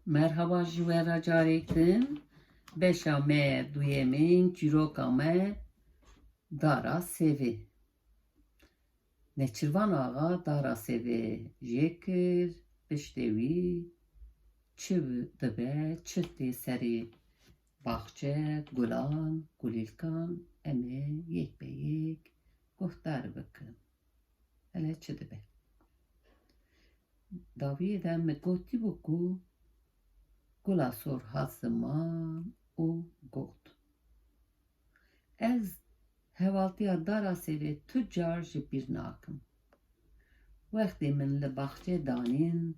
Merhaba jivera carekin. Beşa me duyemin ciroka me dara sevi. Neçirvan ağa dara sevi jekir piştevi çiv dibe çifti seri bahçe gulan gulilkan eme yek be yek guhtar bikin. Hele çi dibe. Daviyeden me gotti buku Gula sor hasıman o got. Ez hevaltiya dara sevi tüccar ji bir nakim. Vextê min li baxçe danîn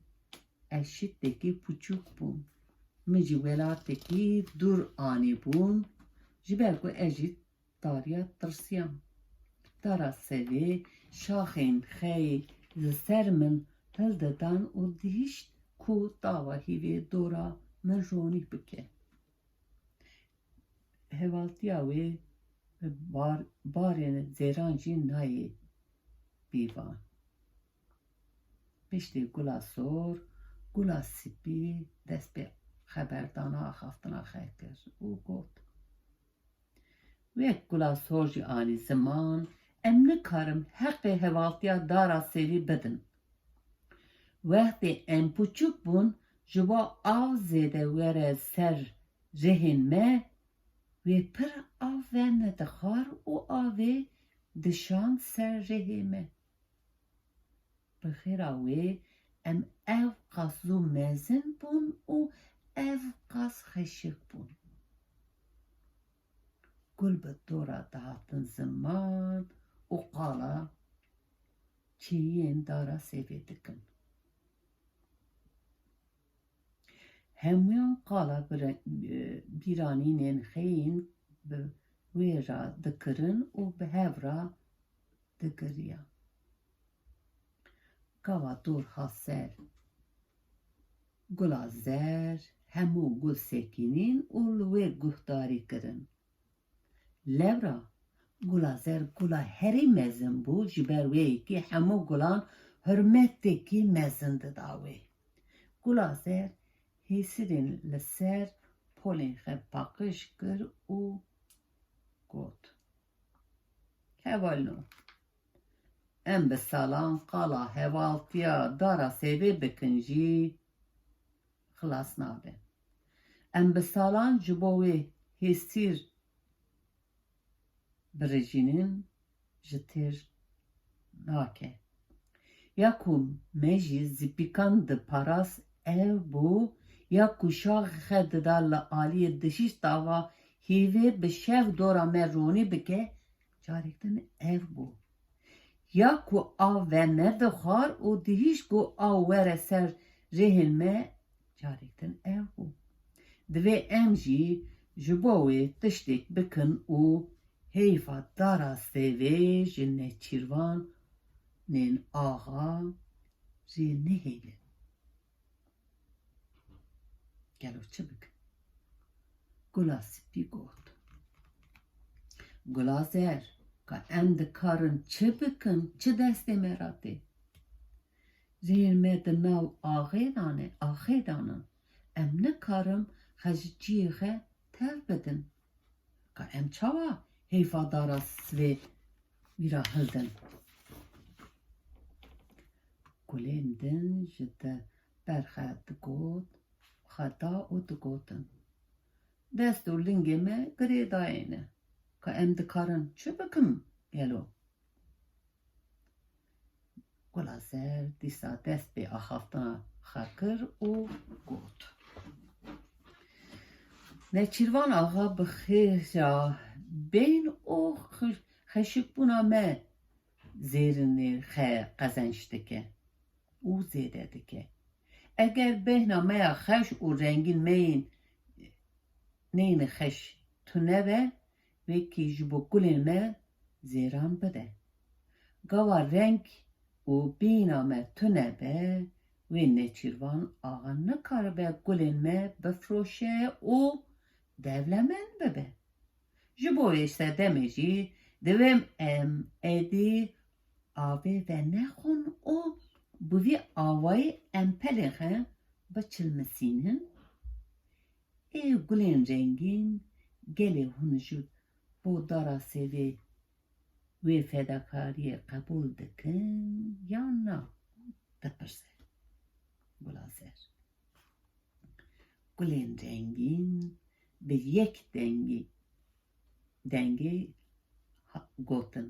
ez şittekî puçûk bûm. Min ji welatekî dûr anî bûm ji ber ku ez jî dariya tirsiyam. Dara sevê şaxên xeyê li ser min hildidan û dihîşt ku dava hîvê dora min ronî bike. Hevaltiya wê barên zêran jî nayê bîvan. Piştî gula sor, gula spî dest bi xeberdana axaftina xwe kir û got: Wek gula sor jî anî ziman em nikarim heqê hevaltiya dara sevî bidin. Wextê em puçûk bûn ji bo av zêde were ser rihên me, wê pir av ve nedixwar û avê dişand ser rihê me. Bi xêra wê em ev qas zû mezin bûn û ev qas xeşik bûn. Gul bi dora dihatin ziman û qala çiyên dara sevê dikin. Hemûyan qala bîranînên xeyên bi wê re dikirin û bi hev re digiriya. Gava dor hat ser gula zer hemû gul sekînin û li wê guhdarî kirin. Lewra gula zer gula herî mezin bû ji ber wê yekî hemû gulan hurmetekî mezin dida wê. Gula zer hêsirên li ser polên xwe paqij kir û got: Hevalino, em bi salan qala hevaltiya dara sevê bikin jî xilas nabe. Em bi salan ji bo wê hêsîr birijînin ji têr nake. Ya ku me jî zîpîkan diparas ev bû, ya ku şaxê xwe dida li aliyê dişîş dava hîvê bi şev dora me ronî bike, carek din ev bû. Ya ku av ve nedixwar û dihîşt ku av were ser rihên me, carek din ev bû. Divê em jî ji bo wê tiştek bikin û heyfa dara sevê ji nêçîrvanên axa jê nehêlin. Gelo çi bikin? Gula spî got: Gula zer, ka em dikarin çi bikin, çi destê me re tê? Rihên me di nav axê danin. Em nikarim xwe ji ciyê xwe tev bidin. Ka em çawa heyfa dara svê wî re hildin? Gulên din ji ber xwe digot, xeda û digotin: Dest û lingê me girêdayê ne. Ka em dikarin çi bikin gelo? Gula zer dîsa dest bê axaftina xwe kir û got: Neçîrvan axa bi xêra bên û xeşikbûna me zêrinê xwe qezenç dike û zêde dike. Eger bêhna me ya xeş û rengîn neyê xeş tune be, wekî ji bo gulên me zêran bide. Gava reng û bîna me tune be, wê neçîrvan axa nikaribe gulên me bifroşe û devlemend bibe. Ji bo wê sedemê jî divê em êdî avê ve nexwin û bi vî awayî em pelên xwe biçilmisînin gulên rengîn gelê hûn ji bo dara sevê wê fedakariyê qebûl dikin yan na? Dipirse. Gula zer. Gulên rengîn bi yek dengê gotin.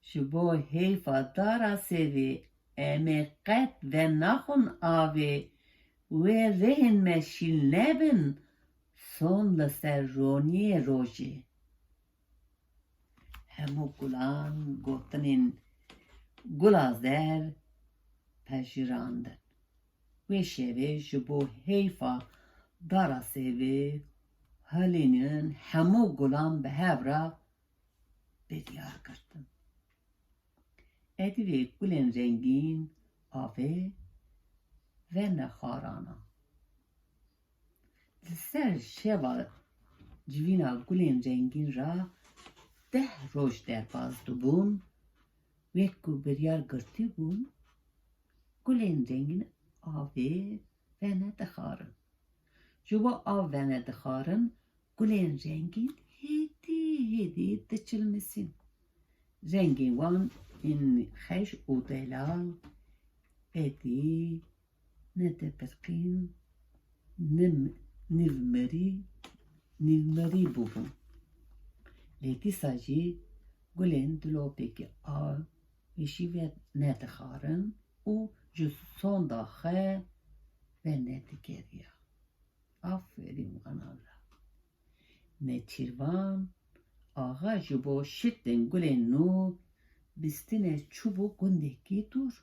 Ji bo hêfa dara sevê em ê qet venaxwin avê wê rihên me şîl nebin son li ser roniyê rojê. Hemû gulan gotinên gula zer pejirandin. Wê şevê ji bo hêfa dara sevê hilînin hemû gulan bi hev re biryar girtin. Edî vê gulên rengîn avê ve nexwarana. Li ser şeva civîna gulên rengîn re 10 roj derbas dibûn wek ku biryar girtîbûn gulên rengîn avê ve dixwarin. Ji bo av ve dixwarin gulên rengîn hêdî diçilmisîn. Rengên wan ên xeş û delal edî nedipirqîn nîvmirî bûbûn. Lê dîsa jî gulên dilopekî av êşî ve nedixwarin û ji son da xe ve nedigeriya. Aferîn wana me. Nêçîrvan axa ji bo şitên gulên nû bîstîne çûbû gundekî dûr.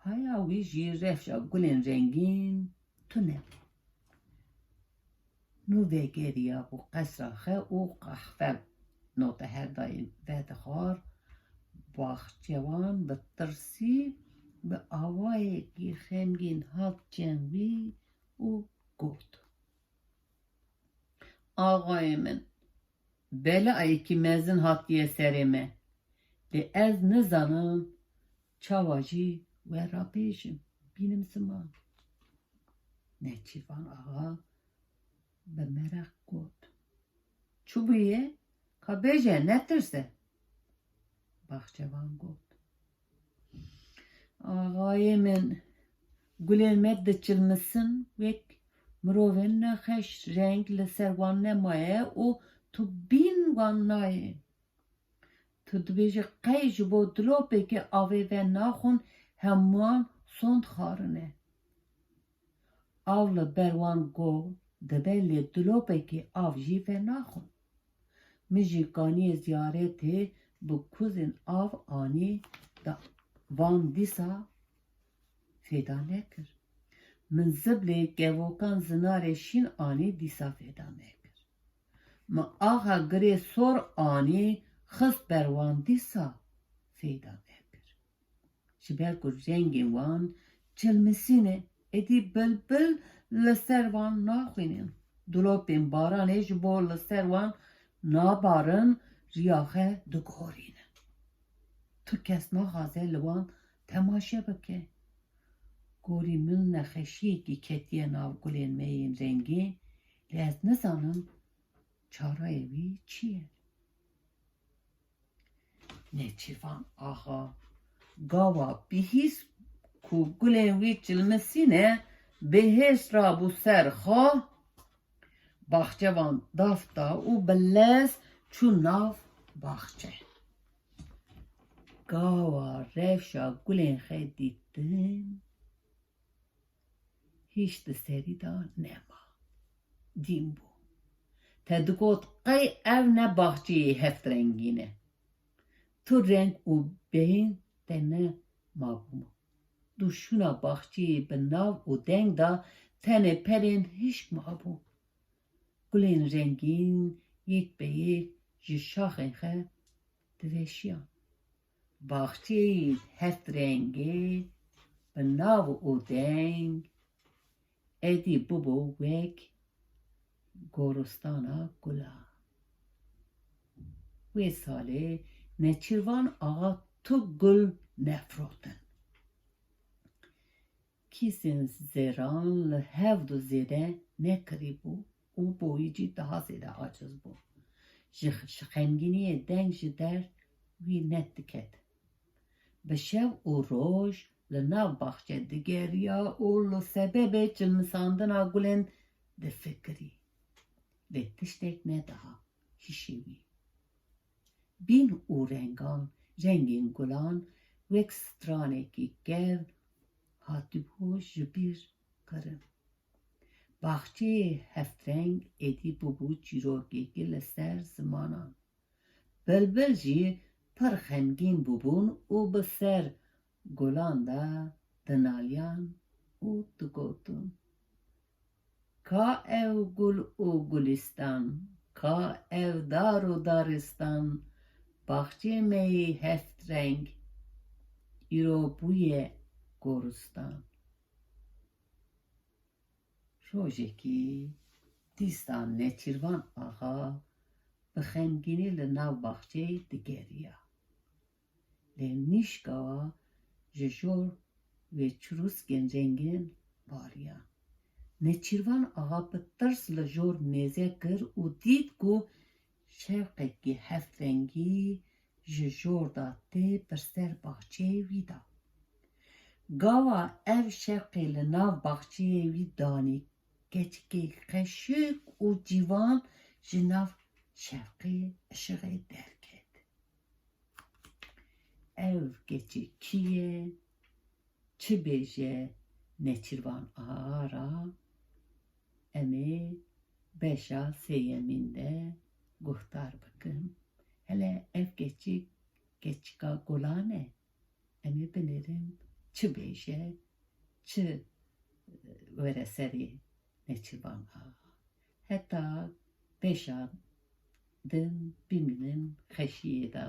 Haya wî jî rewşa gulên rengîn tune. Nû vegeriya bû qesra xe û qehve nota her dayê vedixwar baxçevan bi tirsî bi awayekî xemgîn hat cem wî û got: Axayê min, belayekî mezin hatiye serê me, lê ez nizanim çawa jî we rabêjim bînim ziman. Nêçîrvan axa bi mereq got: Çûbûye? Ka bêje netirse. Baxçevan got: Axayê min, gulên me diçilmisin wek mirovên nexweş reng li ser wan nemaye û tu bîn wan nayê. Tu dibêjî qey ji bo dilopekî avê ve naxwin hemûyan son dixwarine. Av li ber wan got dibe lê dilopekî av jî ve naxwin. Min jî kaniyê ziyaretê bi kuzên av anî da van dîsa fêda nekir. Min ziblê kevokan zinarê şîn anî dîsa fêda nekir. Min axa girê sor anî xist ber wan dîsa fêda nekir. Ji ber ku rengên wan çilmisîne edî bilbil li ser wan naxwînin. Dilopên baranê ji bo li ser wan nabarin riya xwe digorînin. Tu kes naxwaze li wan temaşe bike. Gorî min nexweşiyekî ketiye nav gulên me yên rengîn lê ez nizanim çareyê wî çi ye. Nêçîrvan axa gawa bihîst ku gulên wî çilmisîne bihêst rabû ser xwe. Baxçevan daf da û bi lez çû nav baxçe. Gawa rewşa gulên xwe dîtin hiç di serî da nema. Dîn bû. Te digot qey ev ne baxçeyê hevtrengîn e. Tu reng û bêhîn te ne mabû. Duşûna baxçeyê bi nav û deng da tenê perên hişk mabû. Gulên rengîn yek be yek ji şaxên xwe diweşiyan. Baxçeyê hevtrengê bi nav û deng edî bûbû wek goristana gulan. Wê salê Nêçîrvan axa tu gul nefrotin. Kisin zeran li hevdu zêde nekirî bû û boî jî daha zêde aciz bû. Ji xemgîniyê deng ji der wî net diket. Bi şev û roj li nav baxçe digeriya û li sebebê çilmisandina gulên difikirî. Lê tiştek nedaha hişê wî. Bîn û rengên gulan wek stranekî gev hatibû ji bîr kirin. Baxçeyê heftreng êdî bûbû çîrokekî li ser zimanan. Bilbil jî pir xemgîn bûbûn û bi ser gulan de dinaliyan û digotin: Ka ev gul û gulîstan, ka ev dar û daristan, baxçê me yê heftreng, îro bûye goristan. Rojekî dîstan Nêçîrvan axa bi xemgînî li nav baxçeyê digeriya. Lê nîşka we ji jor wê çirûskên rengîn bariyan. Nêçîrvan axa bi tirs li jor nêze kir û dît ku şewqekî heftrengî ji jor da tê birser baxçeyê wî de. Gawa ev şewqê li nav baxçeyê wî danî keçikê xeşik û civan ji nav şewqê işığê derket. Ev keçik kî ye? Çi bêje Nêçîrvan axa ra? Em ê beşa sêyemîn de guhdar bikin. Hele ev keçik keçika gulan e. Em ê binêrin çi bêje, çi were serê Nêçîrvan axa. Heta beşa din bimînin xeşiyê de